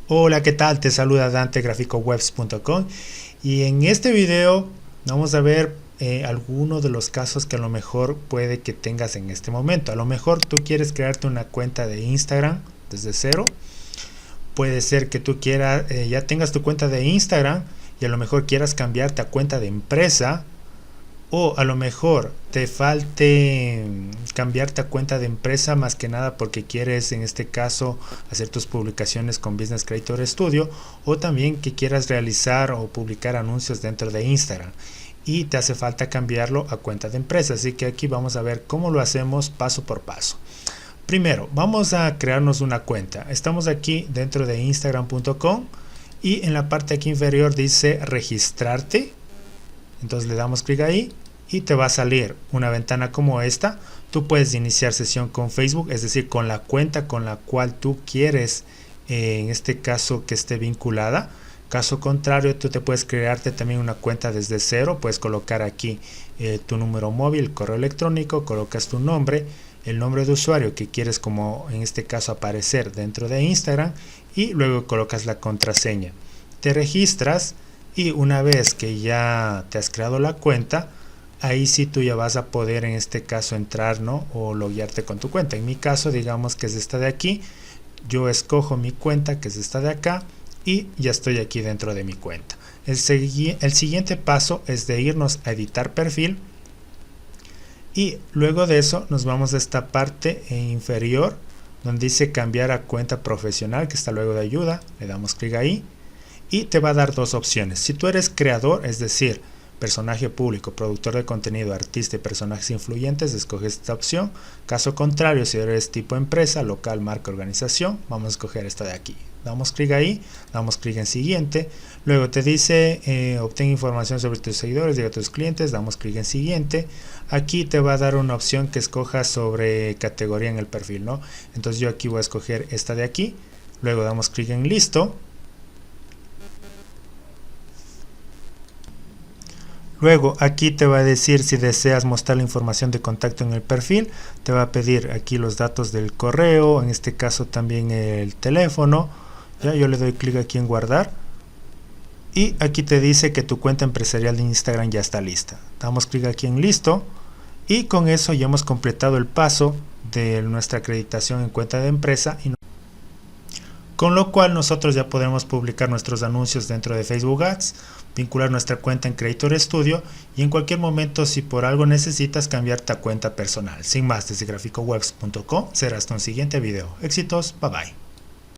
Hola, ¿qué tal? Te saluda Dante, graficowebs.com, y en este video vamos a ver algunos de los casos que a lo mejor puede que tengas en este momento. A lo mejor tú quieres crearte una cuenta de Instagram desde cero. Puede ser que tú quieras, ya tengas tu cuenta de Instagram y a lo mejor quieras cambiarte a cuenta de empresa, o a lo mejor te falte cambiarte a cuenta de empresa más que nada porque quieres en este caso hacer tus publicaciones con Business Creator Studio, o también que quieras realizar o publicar anuncios dentro de Instagram y te hace falta cambiarlo a cuenta de empresa. Así que aquí vamos a ver cómo lo hacemos paso por paso. Primero vamos a crearnos una cuenta. Estamos aquí dentro de instagram.com y en la parte aquí inferior dice registrarte. Entonces le damos clic ahí y te va a salir una ventana como esta. Tú puedes iniciar sesión con Facebook, es decir, con la cuenta con la cual tú quieres en este caso que esté vinculada. Caso contrario, tú te puedes crearte también una cuenta desde cero. Puedes colocar aquí tu número móvil, correo electrónico, colocas tu nombre, el nombre de usuario que quieres como en este caso aparecer dentro de Instagram, y luego colocas la contraseña. Te registras y una vez que ya te has creado la cuenta, ahí sí tú ya vas a poder en este caso entrar, ¿no? O loguearte con tu cuenta. En mi caso, digamos que es esta de aquí. Yo escojo mi cuenta, que es esta de acá, y ya estoy aquí dentro de mi cuenta. El siguiente paso es de irnos a editar perfil, y luego de eso nos vamos a esta parte inferior donde dice cambiar a cuenta profesional, que está luego de ayuda. Le damos clic ahí y te va a dar dos opciones. Si tú eres creador, es decir, personaje público, productor de contenido, artista y personajes influyentes, escoges esta opción. Caso contrario, si eres tipo empresa, local, marca, organización, vamos a escoger esta de aquí. Damos clic ahí, damos clic en siguiente. Luego te dice obtén información sobre tus seguidores y de tus clientes, damos clic en siguiente. Aquí te va a dar una opción que escojas sobre categoría en el perfil, ¿no? Entonces yo aquí voy a escoger esta de aquí. Luego damos clic en listo. Luego aquí te va a decir si deseas mostrar la información de contacto en el perfil. Te va a pedir aquí los datos del correo, en este caso también el teléfono. Ya, yo le doy clic aquí en guardar. Y aquí te dice que tu cuenta empresarial de Instagram ya está lista. Damos clic aquí en listo. Y con eso ya hemos completado el paso de nuestra acreditación en cuenta de empresa. Con lo cual nosotros ya podemos publicar nuestros anuncios dentro de Facebook Ads, vincular nuestra cuenta en Creator Studio y en cualquier momento, si por algo necesitas, cambiarte a cuenta personal. Sin más, desde graficowebs.com será hasta un siguiente video. Éxitos, bye bye.